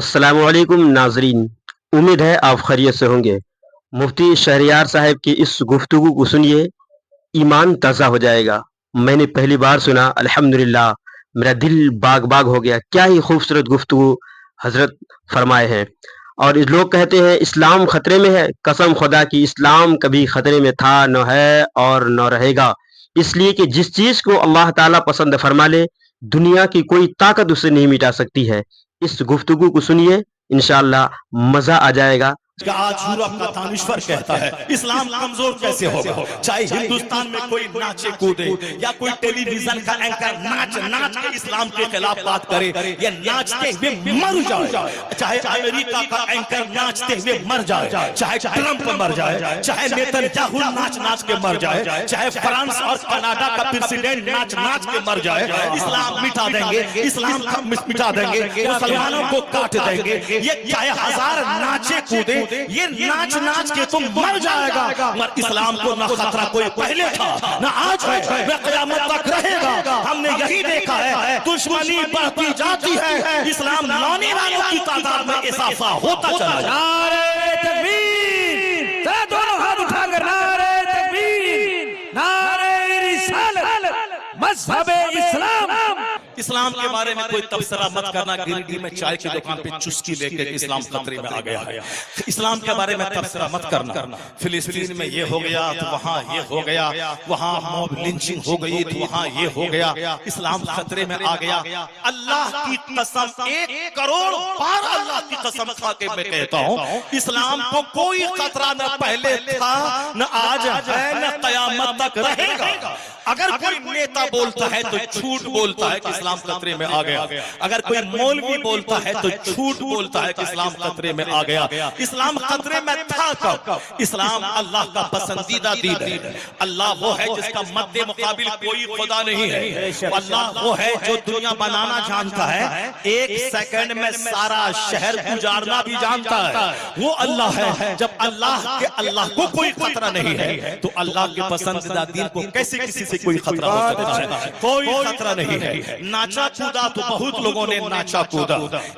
السلام علیکم ناظرین، امید ہے آپ خیریت سے ہوں گے۔ مفتی شہریار صاحب کی اس گفتگو کو سنیے، ایمان تازہ ہو جائے گا۔ میں نے پہلی بار سنا، الحمدللہ میرا دل باغ باغ ہو گیا۔ کیا ہی خوبصورت گفتگو حضرت فرمائے ہیں۔ اور لوگ کہتے ہیں اسلام خطرے میں ہے، قسم خدا کی اسلام کبھی خطرے میں تھا نہ ہے اور نہ رہے گا۔ اس لیے کہ جس چیز کو اللہ تعالیٰ پسند فرما لے، دنیا کی کوئی طاقت اسے نہیں مٹا سکتی ہے۔ اس گفتگو کو سنیے، انشاءاللہ مزہ آ جائے گا۔ کہ آج یورپ کا دانشور کہتا ہے اسلام کمزور کیسے ہوگا؟ چاہے ہندوستان میں کوئی ناچے کودے یا کوئی ٹیلی ویژن کا اینکر ناچ کے اسلام کے خلاف بات کرے، یہ ناچتے ہوئے مر جائے۔ چاہے امریکہ کا اینکر ناچتے ہوئے مر جائے، چاہے ٹرمپ مر جائے، چاہے نیتن یاہو ناچ کے مر جائے، چاہے فرانس اور کینیڈا کا پریزیڈنٹ ناچ کے مر جائے، اسلام مٹا دیں گے، اسلام مٹا دیں گے، مسلمانوں کو کاٹ دیں گے۔ یہ چاہے ہزار ناچے کودے، یہ ناچ کے تم مر جائے گا، مگر اسلام کو نہ خطرہ کوئی پہلے تھا نہ آج ہے، نہ قیامت تک رہے گا۔ ہم نے یہی دیکھا ہے، دشمنی بڑھتی جاتی ہے، اسلام لانے والوں کی تعداد میں اضافہ ہوتا چلا جاتا ہے۔ نعرہ تکبیر، ذرا دونوں ہاتھ اٹھا کر نعرہ تکبیر، نعرہ رسالت، مذہب اسلام۔ اسلام کے بارے میں کوئی تبصرہ مت کرنا، گریڈی میں چائے کی دکان پہ چسکی لے کے اسلام خطرے میں آ گیا ہے۔ اسلام کے بارے میں تبصرہ مت کرنا، فلسطین میں یہ ہو گیا تو وہاں یہ ہو گیا، وہاں موب لنچنگ ہو گئی تو وہاں یہ ہو گیا، اسلام خطرے میں آ گیا۔ اللہ کی قسم، 1 کروڑ بار اللہ کی قسم کھا کے میں کہتا ہوں، اسلام کو کوئی خطرہ نہ پہلے تھا نہ آج ہے نہ قیامت تک رہے گا۔ اگر کوئی نیتا بولتا ہے تو جھوٹ بولتا ہے کہ اسلام خطرے میں آ گیا، اگر کوئی مولوی بولتا ہے تو جھوٹ بولتا ہے کہ اسلام خطرے میں آ گیا۔ اسلام خطرے میں تھا کب؟ اسلام اللہ کا پسندیدہ دین ہے۔ اللہ وہ ہے جس کا مد مقابل کوئی خدا نہیں ہے۔ اللہ وہ ہے جو دنیا بنانا جانتا ہے، 1 سیکنڈ میں سارا شہر گزارنا بھی جانتا ہے، وہ اللہ ہے۔ جب اللہ کو کوئی خطرہ نہیں ہے تو اللہ کے پسندیدہ دین کو کیسے کسی سے کوئی خطرہ ہو سکتا ہے؟ کوئی خطرہ نہیں ہے۔ ناچا کودا تو بہت لوگوں نے ناچا کودا،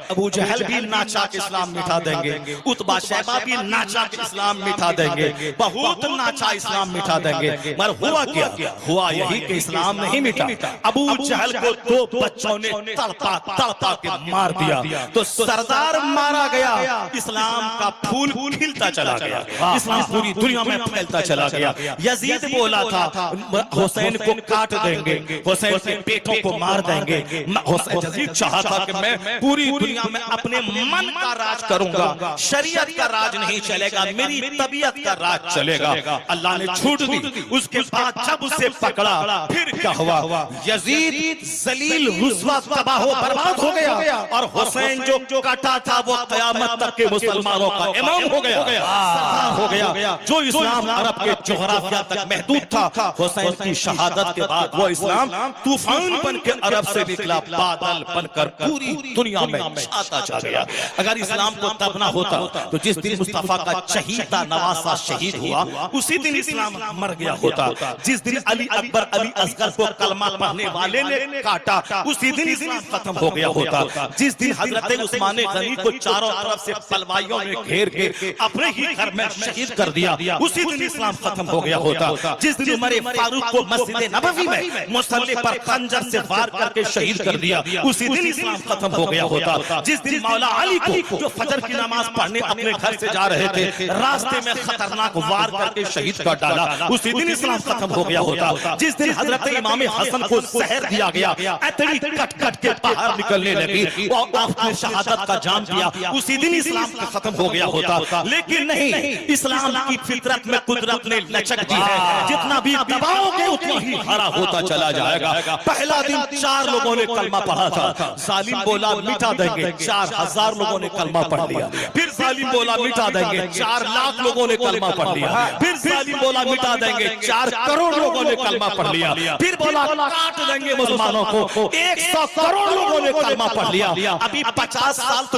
ابو جہل بھی ناچا کہ اسلام مٹا دیں گے، عتبہ شیبہ بھی ناچا کہ اسلام مٹا دیں گے، بہت ناچا اسلام مٹا دیں گے، مگر ہوا کیا؟ ہوا یہی کہ اسلام نہیں مٹا۔ ابو جہل کو 2 بچوں نے تڑپا کے مار دیا تو سردار مارا گیا، اسلام کا پھول کھلتا چلا گیا، اسلام پوری دنیا میں پھیلتا چلا گیا۔ یزید بولا تھا حسین کو کاٹ دیں گے، حسین کے پیٹوں کو مار دیں گے۔ یزید چاہا تھا کہ میں پوری دنیا میں اپنے من کا راج کروں گا، شریعت کا راج نہیں چلے گا، میری طبیعت کا راج چلے گا۔ اللہ نے چھوٹ دی۔ اس کے بعد جب اسے پکڑا پھر کیا ہوا؟ یزید ذلیل رسوا تباہ و برباد ہو گیا، اور حسین جو کٹا تھا وہ قیامت تک کے مسلمانوں کا امام ہو گیا، سردار ہو گیا۔ جو اسلام عرب کے جغرافیہ تک محدود تھا، حسین کی شہادت کے بعد وہ اسلام طوفان بن کے عرب سے نکلا، بادل بن کر پوری دنیا میں چھاتا چلا گیا۔ اگر اسلام کو تب نہ ہوتا تو جس دن مصطفیٰ کا چہیتا نواسہ شہید ہوا اسی دن اسلام مر گیا ہوتا۔ جس دن علی اکبر علی اصغر کو کلمہ پڑھنے والے نے کاٹا اسی دن اسلام ختم ہو گیا ہوتا۔ جس دن حضرت عثمان غنی کو چاروں طرف سے پلوائیوں نے گھیر کے اپنے ہی گھر میں شہید کر دیا اسی دن اسلام ختم ہو گیا ہوتا۔ جس دن عمر فاروق کو مسجد نبوی میں مصلی پر خنجر سے وار کر کے شہید کر دیا اسی دن اسلام ختم ہو گیا ہوتا۔ جس دن مولا علی کو جو فجر کی نماز پڑھنے اپنے گھر سے جا رہے تھے راستے میں خطرناک وار کر کے شہید کر ڈالا اسی دن اسلام ختم ہو گیا ہوتا۔ جس دن حضرت امام حسن کو زہر دیا گیا، ایتھڑی کٹ کٹ کے باہر نکلنے لگی اور آپ نے شہادت کا جام دیا اسی دن اسلام ختم ہو گیا ہوتا۔ لیکن نہیں، اسلام کی فطرت میں قدرت نے لچک دی ہے، جتنا بھی دباؤ گے اتنا ہی ہرا ہوتا چلا جائے گا۔ پہلا دن 4 لوگوں نے کلمہ پڑھا تھا، ظالم بولا مٹا دیں گے، 4000 لوگوں نے کلمہ پڑھ لیا۔ پھر ظالم بولا مٹا دیں گے، 4 لاکھ لوگوں نے کلمہ پڑھ لیا۔ پھر ظالم بولا مٹا دیں گے، 4 کروڑ لوگوں نے کلمہ پڑھ لیا۔ پھر بولا کاٹ دیں گے مسلمانوں کو، 100 کروڑ لوگوں نے کلمہ پڑھ لیا۔ ابھی 50 سال تو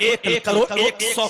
100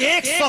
100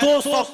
200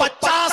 50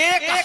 1